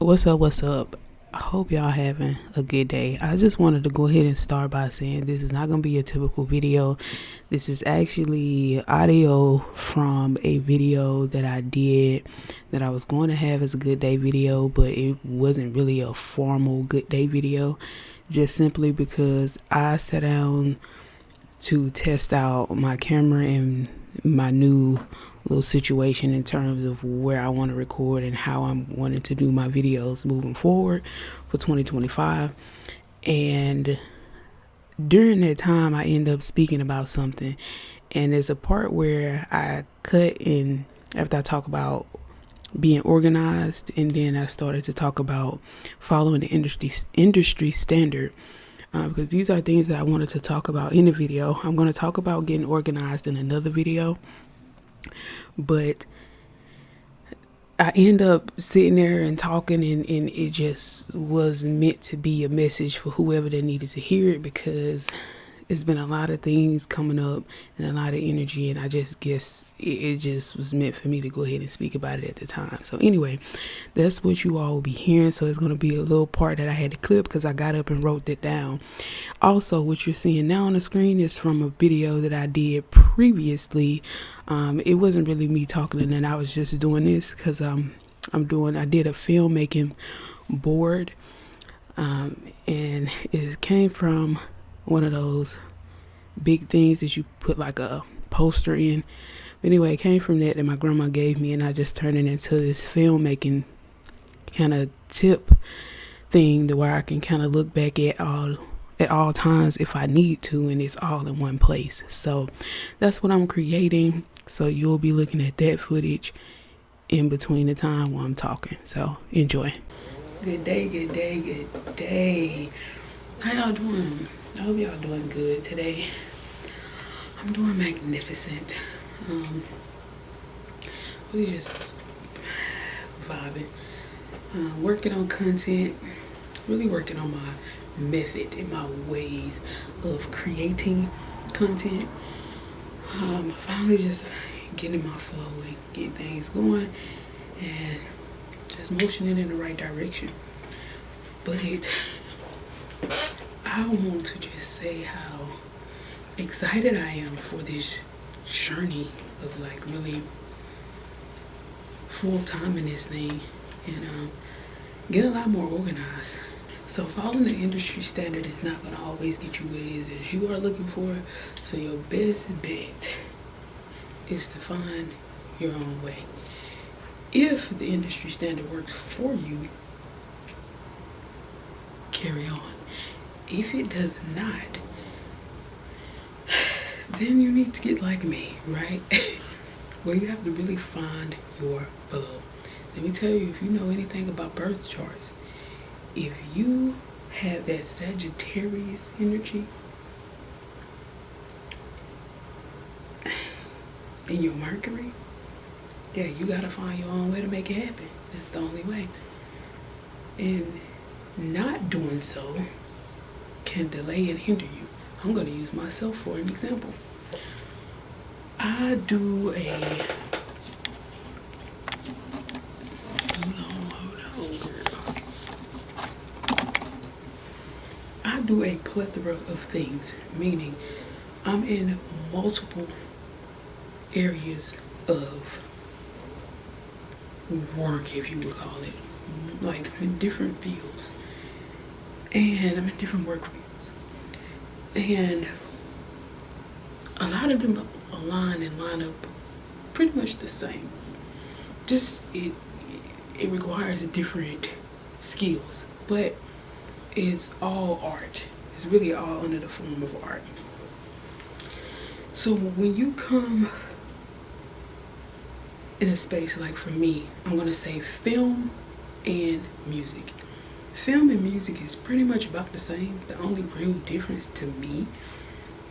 What's up? I hope y'all having a good day. I just wanted to go ahead and start by saying this is not going to be a typical video. This is actually audio from a video that I did that I was going to have as a good day video, but it wasn't really a formal good day video, just simply because I sat down to test out my camera and my new little situation in terms of where I want to record and how I'm wanting to do my videos moving forward for 2025. And during that time, I end up speaking about something, and there's a part where I cut in after I talk about being organized, and then I started to talk about following the industry standard. Because these are things that I wanted to talk about in the video. I'm going to talk about getting organized in another video, but I end up sitting there and talking, and it just was meant to be a message for whoever that needed to hear it, because it's been a lot of things coming up and a lot of energy, and I just guess it just was meant for me to go ahead and speak about it at the time. So anyway, that's what you all will be hearing. So it's going to be a little part that I had to clip because I got up and wrote that down. Also, what you're seeing now on the screen is from a video that I did previously. It wasn't really me talking, and then I was just doing this because I did a filmmaking board, and it came from one of those big things that you put like a poster in. Anyway, it came from that my grandma gave me, and I just turned it into this filmmaking kind of tip thing to where I can kind of look back at all times if I need to, and it's all in one place. So that's what I'm creating. So you'll be looking at that footage in between the time while I'm talking. So enjoy. Good day, good day, good day. How y'all doing? I hope y'all doing good today. I'm doing magnificent. We just vibing. Working on content. Really working on my method and my ways of creating content. Finally just getting my flow and getting things going and just motioning in the right direction. But I want to just say how excited I am for this journey of like really full time in this thing, and get a lot more organized. So following the industry standard is not going to always get you what it is that you are looking for. So your best bet is to find your own way. If the industry standard works for you, carry on. If it does not, then you need to get like me, right? Well, you have to really find your flow. Let me tell you, if you know anything about birth charts, if you have that Sagittarius energy in your Mercury, yeah, you gotta find your own way to make it happen. That's the only way. And not doing so can delay and hinder you. I'm going to use myself for an example. I do a plethora of things, meaning I'm in multiple areas of work, if you would call it, like in different fields, and I'm in different work fields, and a lot of them align and line up pretty much the same. Just it requires different skills, but it's all art. It's really all under the form of art. So when you come in a space like, for me, I'm gonna say film and music. Film and music is pretty much about the same. The only real difference to me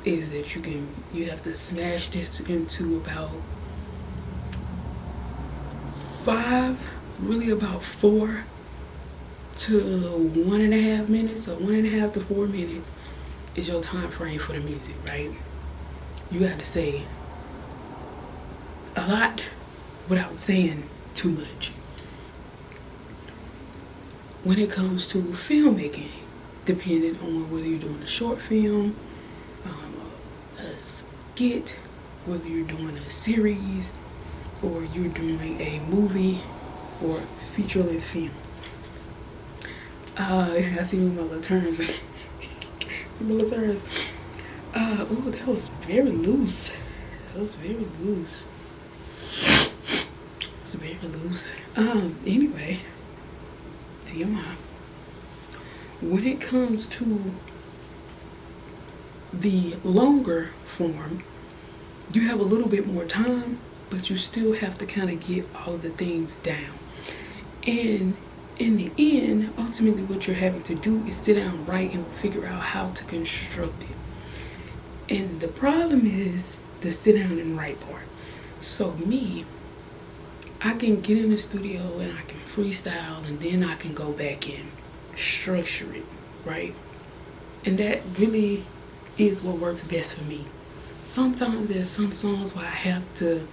is that you have to smash this into about 4 to 1.5 minutes, or 1.5 to 4 minutes is your time frame for the music, right? You got to say a lot without saying too much. when it comes to filmmaking, depending on whether you're doing a short film, a skit, whether you're doing a series, or you're doing a movie or feature-length film. I see my little turns. Oh, that was very loose. Anyway, TMI. When it comes to the longer form, you have a little bit more time, but you still have to kind of get all of the things down. And in the end, ultimately what you're having to do is sit down, write, and figure out how to construct it. And the problem is the sit down and write part. So me, I can get in the studio and I can freestyle, and then I can go back and structure it, right? And that really is what works best for me. Sometimes there's some songs where I have to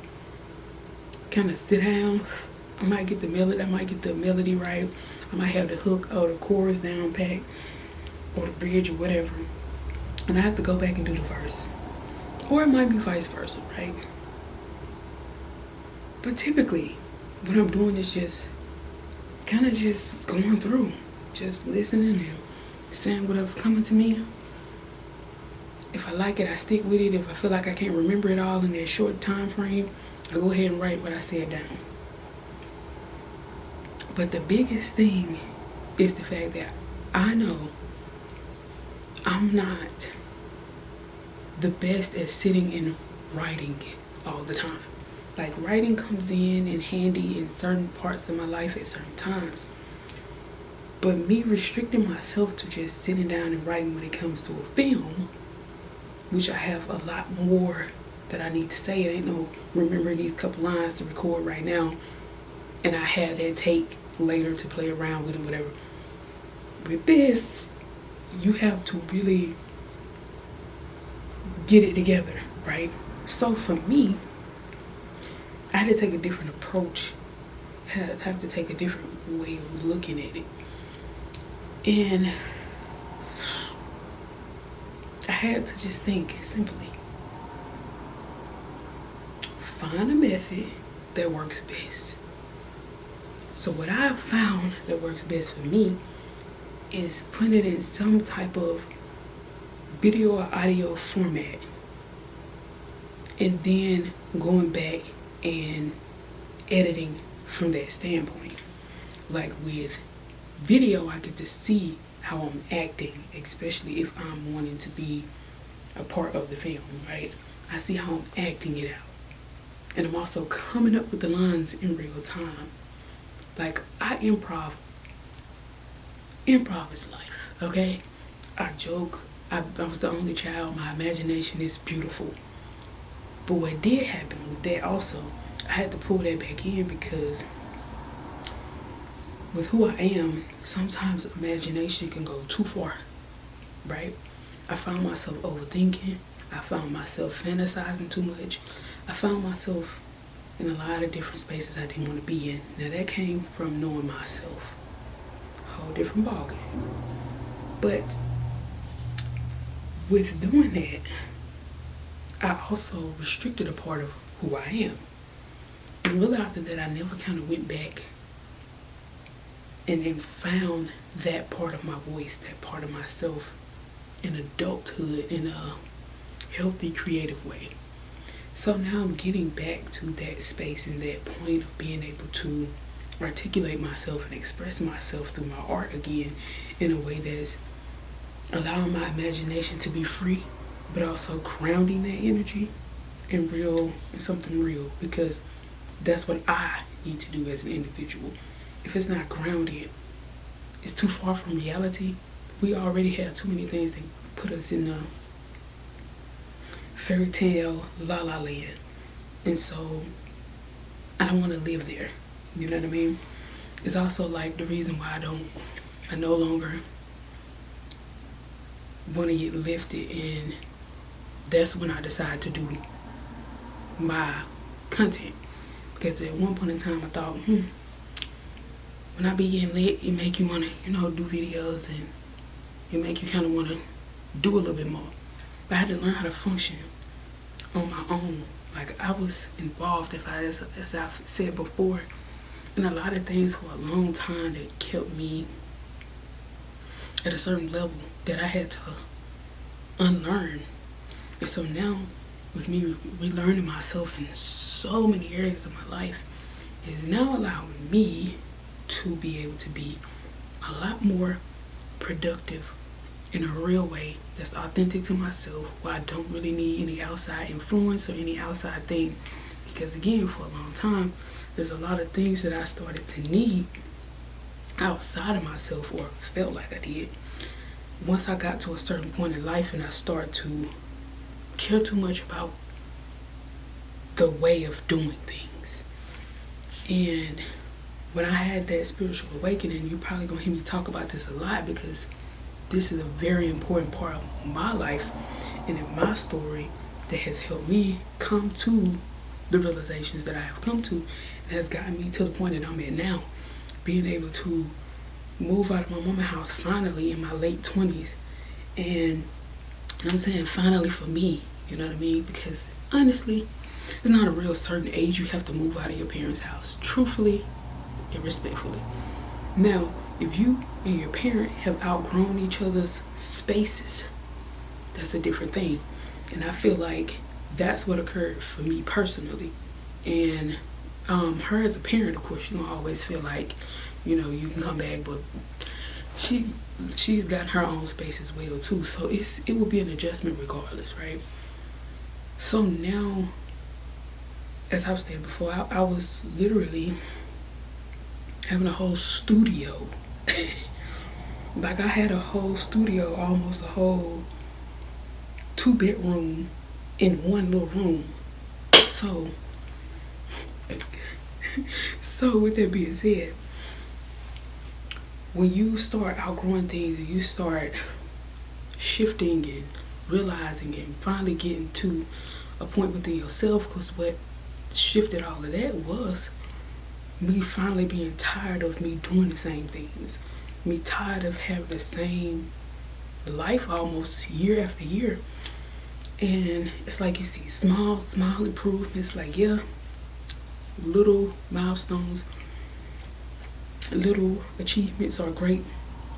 kind of sit down. I might get the melody right. I might have the hook or the chorus down pat, or the bridge or whatever, and I have to go back and do the verse. Or it might be vice versa, right? But typically, what I'm doing is just kind of just going through, just listening and saying whatever's coming to me. If I like it, I stick with it. If I feel like I can't remember it all in that short time frame, I go ahead and write what I said down. But the biggest thing is the fact that I know I'm not the best at sitting and writing all the time. Like, writing comes in handy in certain parts of my life at certain times. But me restricting myself to just sitting down and writing when it comes to a film, which I have a lot more that I need to say. It ain't no remembering these couple lines to record right now, and I had that take later to play around with and whatever. With this, you have to really get it together, right? So for me, I had to take a different approach. I have to take a different way of looking at it. And I had to just think simply. Find a method that works best. So what I've found that works best for me is putting it in some type of video or audio format, and then going back and editing from that standpoint. Like with video, I get to see how I'm acting, especially if I'm wanting to be a part of the film, right? I see how I'm acting it out. And I'm also coming up with the lines in real time. Like, I improv. Improv is life, okay? I joke. I was the only child. My imagination is beautiful. But what did happen with that also, I had to pull that back in, because with who I am, sometimes imagination can go too far, right? I found myself overthinking. I found myself fantasizing too much. I found myself in a lot of different spaces I didn't want to be in. Now that came from knowing myself. A whole different ballgame. But with doing that, I also restricted a part of who I am. And realizing that I never kind of went back and then found that part of my voice, that part of myself in adulthood in a healthy, creative way. So now I'm getting back to that space and that point of being able to articulate myself and express myself through my art again in a way that's allowing my imagination to be free, but also grounding that energy in something real, because that's what I need to do as an individual. If it's not grounded, it's too far from reality. We already have too many things that put us in the fairy tale la la land, and so I don't want to live there. You know what I mean? It's also like the reason why I no longer want to get lifted, and that's when I decide to do my content. Because at one point in time I thought, when I be getting lit, it make you wanna, do videos, and it make you kind of wanna do a little bit more. But I had to learn how to function on my own. Like, I was involved, as I've said before, in a lot of things for a long time that kept me at a certain level that I had to unlearn. And so now, with me relearning myself in so many areas of my life, is now allowing me to be able to be a lot more productive in a real way that's authentic to myself, where I don't really need any outside influence or any outside thing. Because again, for a long time, there's a lot of things that I started to need outside of myself, or felt like I did, once I got to a certain point in life and I started to care too much about the way of doing things. And when I had that spiritual awakening, you're probably gonna hear me talk about this a lot, because this is a very important part of my life and in my story that has helped me come to the realizations that I have come to, and has gotten me to the point that I'm at now, being able to move out of my mama's house finally in my late 20s. And I'm saying finally for me, you know what I mean? Because honestly, it's not a real certain age you have to move out of your parents' house, truthfully and respectfully. Now, if you and your parent have outgrown each other's spaces, that's a different thing. And I feel like that's what occurred for me personally. And her as a parent, of course, you don't always feel like, you can come back, but she's got her own space as well too. So it will be an adjustment regardless, right? So now, as I was saying before, I was literally having a whole studio. Like, I had a whole studio, almost a whole 2-bedroom in one little room. So with that being said, when you start outgrowing things and you start shifting and realizing and finally getting to a point within yourself, because what shifted all of that was me finally being tired of me doing the same things, me tired of having the same life almost year after year. And it's like you see small improvements, like, yeah, little milestones, little achievements are great,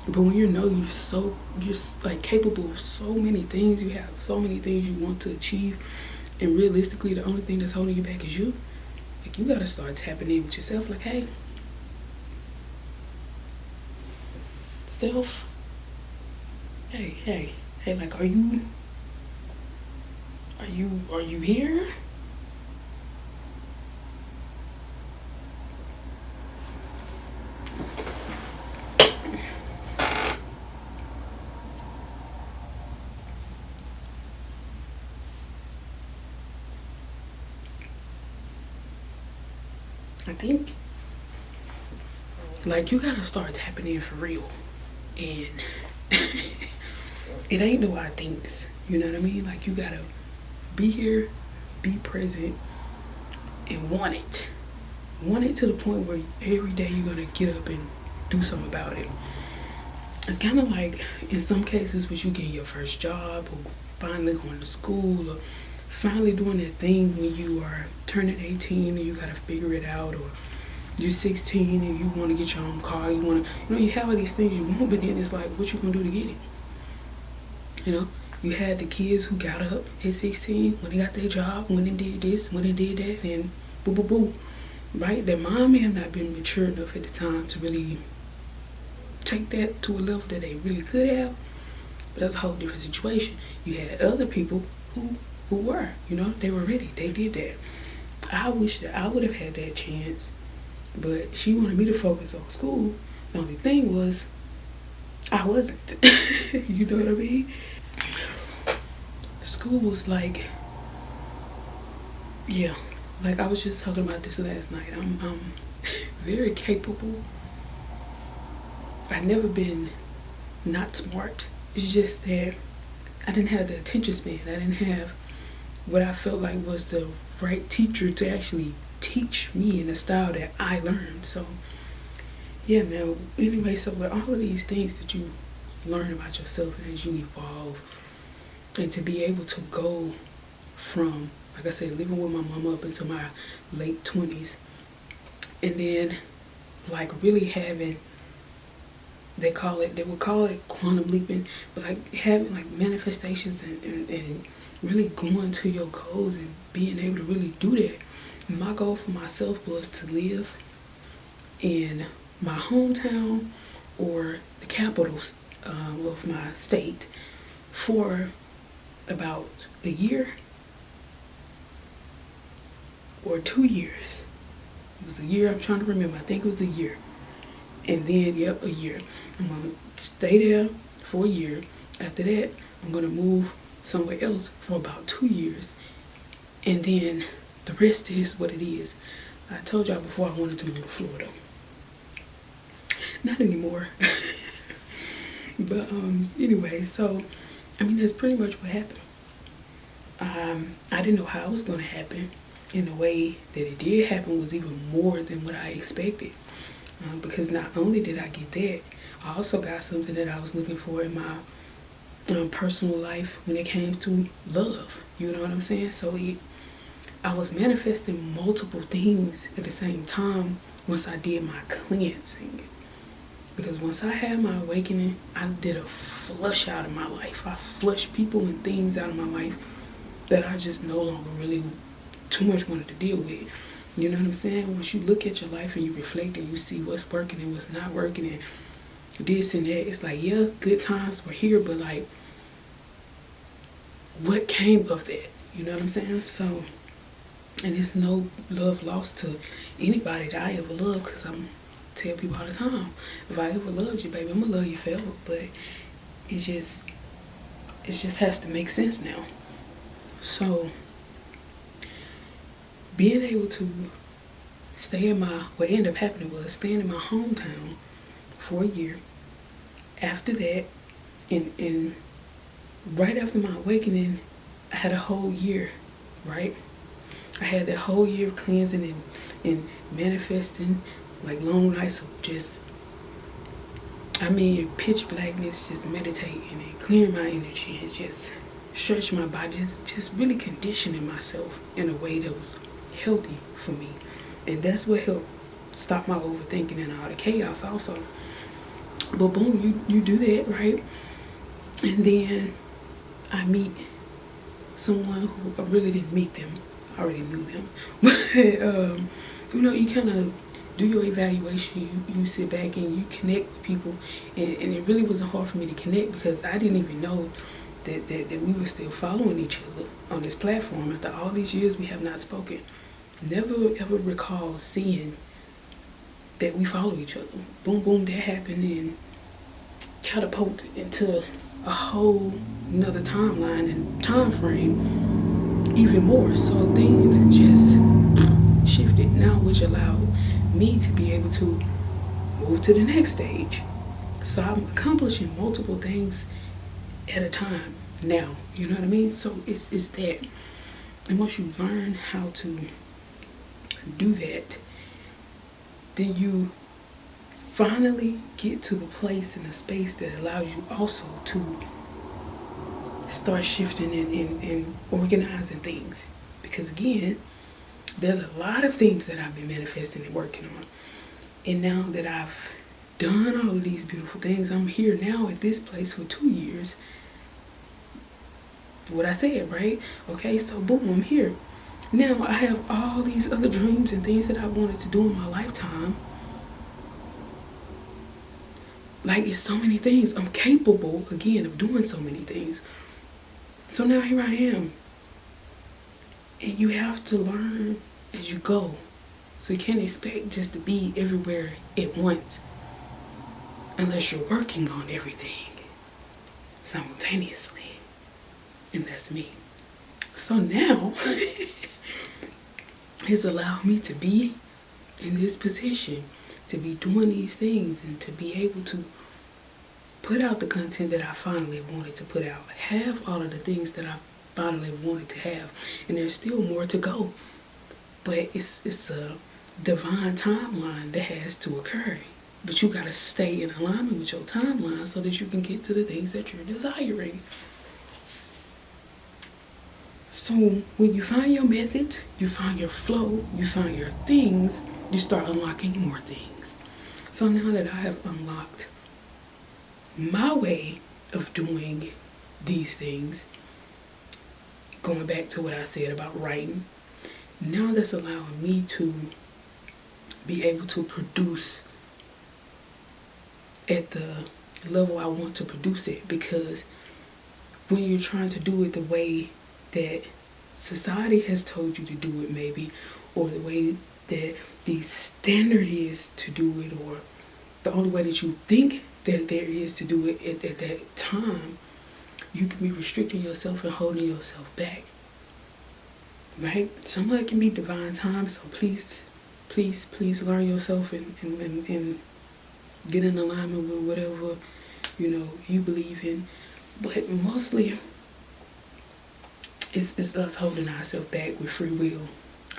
but when you're like capable of so many things, you have so many things you want to achieve, and realistically the only thing that's holding you back is you. Like, you gotta start tapping in with yourself, like, hey, self, hey, like, are you here? I think, like, you gotta start tapping in for real. And it ain't no I thinks, you know what I mean? Like, you gotta be here, be present, and want it to the point where every day you're gonna get up and do something about it. It's kind of like, in some cases, when you get your first job, or finally going to school, or finally doing that thing when you are turning 18 and you gotta figure it out, or you're 16 and you want to get your own car, you have all these things you want, but then it's like, what you gonna do to get it? You had the kids who got up at 16 when they got their job, when they did this, when they did that, and boo boo boo, right? Their mom may have not been mature enough at the time to really take that to a level that they really could have, but that's a whole different situation. You had other people who were, they were ready, they did that. I wish that I would have had that chance, but she wanted me to focus on school. The only thing was, I wasn't. You know what I mean? School was like, yeah, like I was just talking about this last night. I'm very capable. I've never been not smart. It's just that I didn't have the attention span. I didn't have what I felt like was the right teacher to actually teach me in the style that I learned. So yeah, man. Anyway, so with all of these things that you learn about yourself and as you evolve, and to be able to go from, like I said, living with my mama up into my late 20s, and then like really having, they would call it quantum leaping, but like having like manifestations and really going to your goals and being able to really do that. My goal for myself was to live in my hometown or the capital of my state for about a year or 2 years. It was a year, I'm trying to remember. I think it was a year. And then, yep, a year. I'm going to stay there for a year. After that, I'm going to move somewhere else for about 2 years. And then the rest is what it is. I told y'all before I wanted to move to Florida. Not anymore. But anyway, so, I mean, that's pretty much what happened. I didn't know how it was going to happen. And the way that it did happen was even more than what I expected. Because not only did I get that, I also got something that I was looking for in my personal life when it came to love. You know what I'm saying? So I was manifesting multiple things at the same time once I did my cleansing. Because once I had my awakening, I did a flush out of my life. I flushed people and things out of my life that I just no longer really too much wanted to deal with. You know what I'm saying? Once you look at your life and you reflect and you see what's working and what's not working and this and that, it's like, yeah, good times were here, but like, what came of that? You know what I'm saying? So, and it's no love lost to anybody that I ever loved, because I'm tell people all the time, if I ever loved you, baby, I'm gonna love you forever. But it just has to make sense now. So being able to stay in what ended up happening was staying in my hometown for a year. After that, and right after my awakening, I had a whole year, right? I had that whole year of cleansing and manifesting, like long nights of just, pitch blackness, just meditating and clearing my energy and just stretch my body, just really conditioning myself in a way that was healthy for me. And that's what helped stop my overthinking and all the chaos also. But boom, you do that, right? And then I meet someone who I really didn't meet them. I already knew them. But, you kind of do your evaluation. You sit back and you connect with people. And it really wasn't hard for me to connect because I didn't even know that we were still following each other on this platform. After all these years, we have not spoken. Never ever recall seeing that we follow each other. Boom, boom, that happened and catapulted into a whole another timeline and time frame even more. So things just shifted now, which allowed me to be able to move to the next stage. So I'm accomplishing multiple things at a time now. You know what I mean? So it's that. And once you learn how to do that, then you finally get to the place and the space that allows you also to start shifting and organizing things. Because again, there's a lot of things that I've been manifesting and working on. And now that I've done all of these beautiful things, I'm here now at this place for 2 years. What I said, right? Okay, so boom, I'm here. Now I have all these other dreams and things that I wanted to do in my lifetime. Like, it's so many things. I'm capable, again, of doing so many things. So now here I am. And you have to learn as you go. So you can't expect just to be everywhere at once unless you're working on everything simultaneously. And that's me. So now it's allowed me to be in this position, to be doing these things and to be able to put out the content that I finally wanted to put out, have all of the things that I finally wanted to have. And there's still more to go, but it's a divine timeline that has to occur. But you gotta stay in alignment with your timeline so that you can get to the things that you're desiring. So when you find your method, you find your flow, you find your things, you start unlocking more things. So now that I have unlocked my way of doing these things, going back to what I said about writing, now that's allowing me to be able to produce at the level I want to produce it. Because when you're trying to do it the way that society has told you to do it, maybe, or the way that the standard is to do it, or the only way that you think that there is to do it at that time, you can be restricting yourself and holding yourself back. Right? Some of it can be divine time, so please learn yourself and get in alignment with whatever, you believe in. But mostly, it's us holding ourselves back with free will.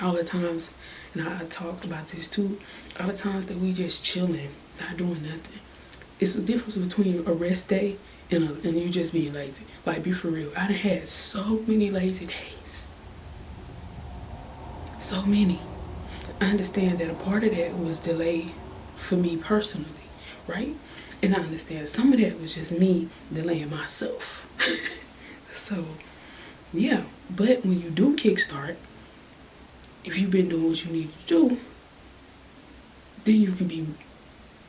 All the times, and I talked about this too, all the times that we just chilling, not doing nothing. It's the difference between a rest day and you just being lazy. Like, be for real. I done had so many lazy days. So many. I understand that a part of that was delay for me personally, right? And I understand some of that was just me delaying myself. So, yeah. But when you do kickstart, if you've been doing what you need to do, then you can be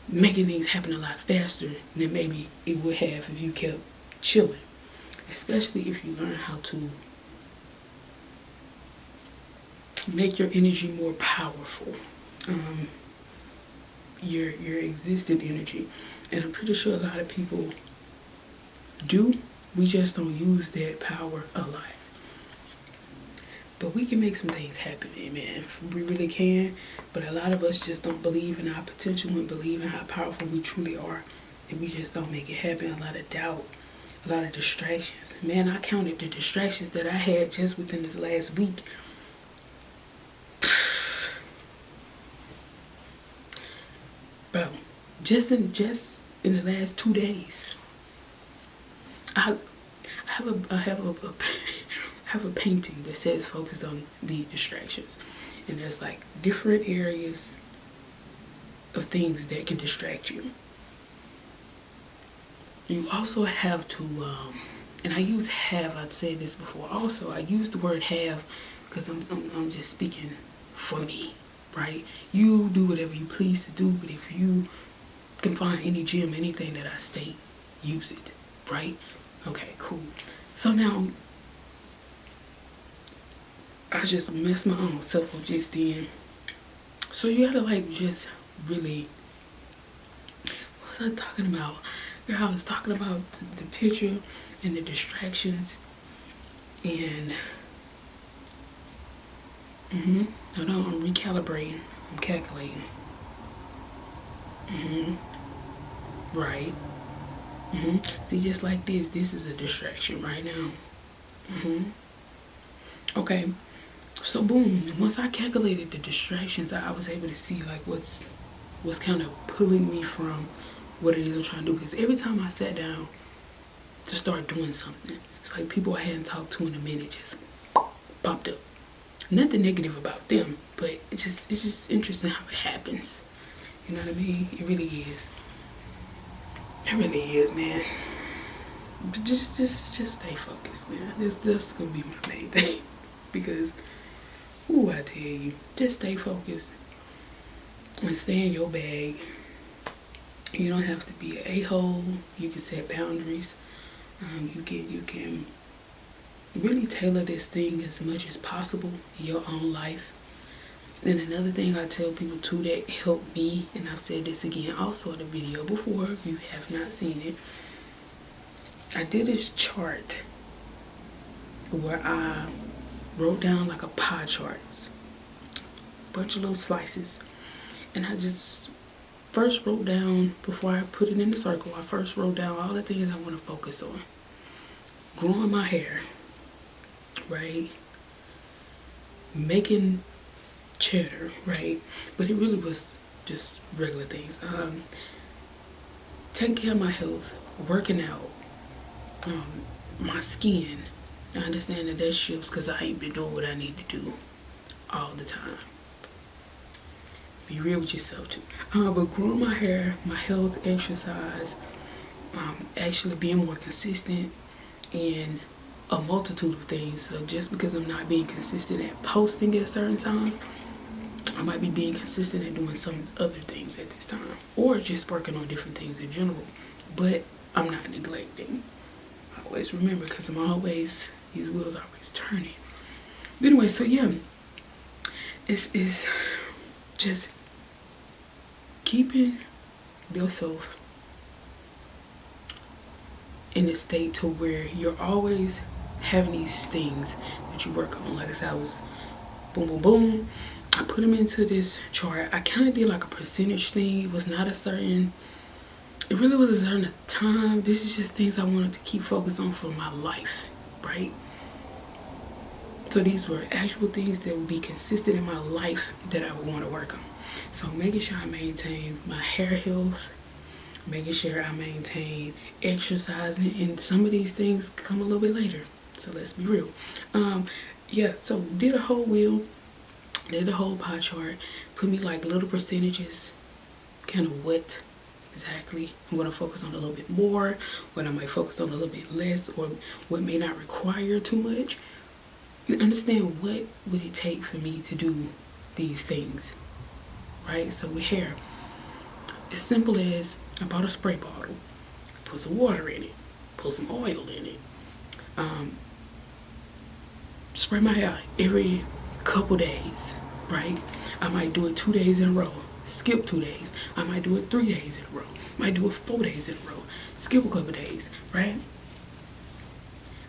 making things happen a lot faster than maybe it would have if you kept chilling. Especially if you learn how to make your energy more powerful, your existing energy. And I'm pretty sure a lot of people do. We just don't use that power a lot. But we can make some things happen, amen. We really can. But a lot of us just don't believe in our potential and believe in how powerful we truly are. And we just don't make it happen. A lot of doubt, a lot of distractions. Man, I counted the distractions that I had just within this last week. Bro, just in the last 2 days, I have a painting that says focus on the distractions, and there's like different areas of things that can distract you. You also have to, and I use have. I'd said this before. Also, I use the word have because I'm just speaking for me. Right? You do whatever you please to do, but if you can find any gem, anything that I state, use it. Right? Okay, cool. So now, I just messed my own self up just then. So you gotta like just really, what was I talking about? Girl, I was talking about the picture and the distractions and hold on, I'm recalibrating. I'm calculating. Right. See, just like this is a distraction right now. Okay. So boom, once I calculated the distractions, I was able to see like what's kind of pulling me from what it is I'm trying to do. Because every time I sat down to start doing something, it's like people I hadn't talked to in a minute just popped up. Nothing negative about them, but it's just interesting how it happens. You know what I mean? It really is. It really is, man. But just stay focused, man. That's gonna be my main thing. Because, I tell you, just stay focused and stay in your bag. You don't have to be an a-hole. You can set boundaries. You can really tailor this thing as much as possible in your own life. And another thing I tell people too that helped me, and I've said this again also in the video before, if you have not seen it, I did this chart where I wrote down like a pie chart, a bunch of little slices, and I just first wrote down, before I put it in the circle, I first wrote down all the things I want to focus on. Growing my hair, right? Making cheddar, right? But it really was just regular things. Taking care of my health, working out, my skin. I understand that shifts because I ain't been doing what I need to do all the time. Be real with yourself too. But growing my hair, my health, exercise, actually being more consistent in a multitude of things. So just because I'm not being consistent at posting at certain times, I might be being consistent at doing some other things at this time, or just working on different things in general. But I'm not neglecting. Always remember, because these wheels are always turning. But anyway, so yeah, it's just keeping yourself in a state to where you're always having these things that you work on. Like I said, I was boom, boom, boom. I put them into this chart. I kind of did like a percentage thing. It was not a certain, it really was a certain time. This is just things I wanted to keep focused on for my life, right? So these were actual things that would be consistent in my life that I would want to work on. So making sure I maintain my hair health, making sure I maintain exercising, and some of these things come a little bit later. So let's be real. Yeah, so did a whole wheel, did the whole pie chart, put me like little percentages, kind of what exactly I'm going to focus on a little bit more, what I might focus on a little bit less, or what may not require too much. Understand what would it take for me to do these things, right? So with hair, as simple as I bought a spray bottle, put some water in it, put some oil in it, spray my hair every couple days, right? I might do it 2 days in a row, skip 2 days. I might do it 3 days in a row, might do it 4 days in a row, skip a couple days, right?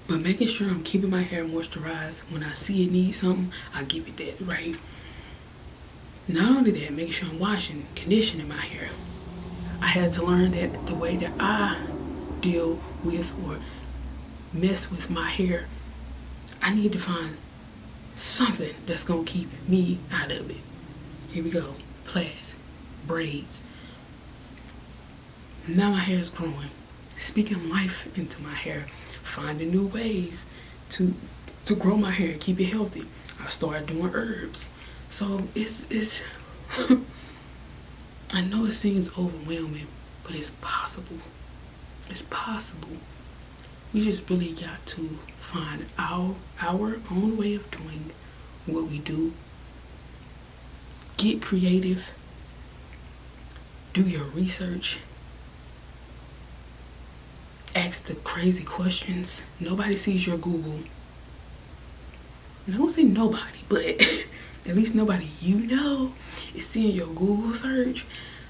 But making sure I'm keeping my hair moisturized. When I see it needs something, I give it that, right? Not only that, making sure I'm washing, conditioning my hair. I had to learn that the way that I deal with or mess with my hair, I need to find something that's gonna keep me out of it. Here we go. Plaids, braids. Now my hair is growing. Speaking life into my hair, finding new ways to grow my hair, keep it healthy. I started doing herbs. So it's I know it seems overwhelming, but it's possible. It's possible. We just really got to find our own way of doing what we do. Get creative. Do your research. Ask the crazy questions. Nobody sees your Google. And I don't say nobody, but at least nobody you know is seeing your Google search.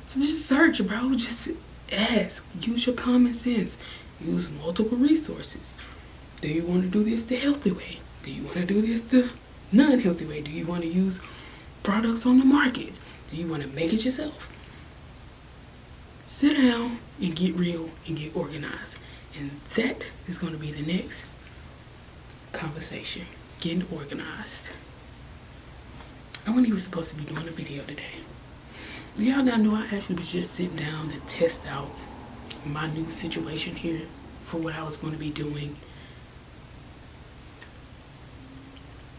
So just search, bro. Just ask. Use your common sense. Use multiple resources. Do you want to do this the healthy way? Do you want to do this the non-healthy way? Do you want to use products on the market? Do you want to make it yourself? Sit down and get real and get organized. And that is going to be the next conversation. Getting organized. I wasn't even supposed to be doing a video today. Y'all now know I actually was just sitting down to test out my new situation here for what I was going to be doing.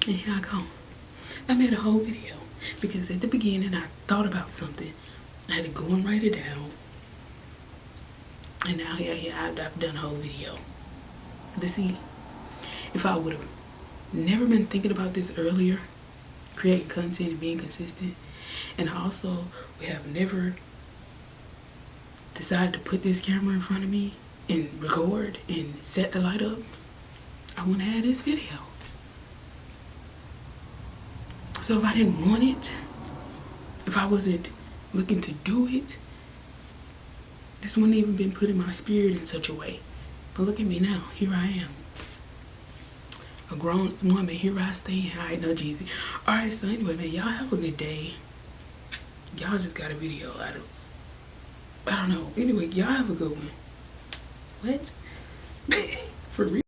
And here I go. I made a whole video because at the beginning I thought about something. I had to go and write it down. And now here I've done a whole video. But see, if I would have never been thinking about this earlier, creating content and being consistent, and also we have never decided to put this camera in front of me and record and set the light up, I wouldn't have this video. So if I didn't want it, if I wasn't looking to do it, this wouldn't even been put in my spirit in such a way. But look at me now. Here I am. A grown woman. Here I stand. Alright, no Jeezy. Alright, so anyway, man, y'all have a good day. Y'all just got a video out of, I don't know. Anyway, y'all have a good one. What? For real?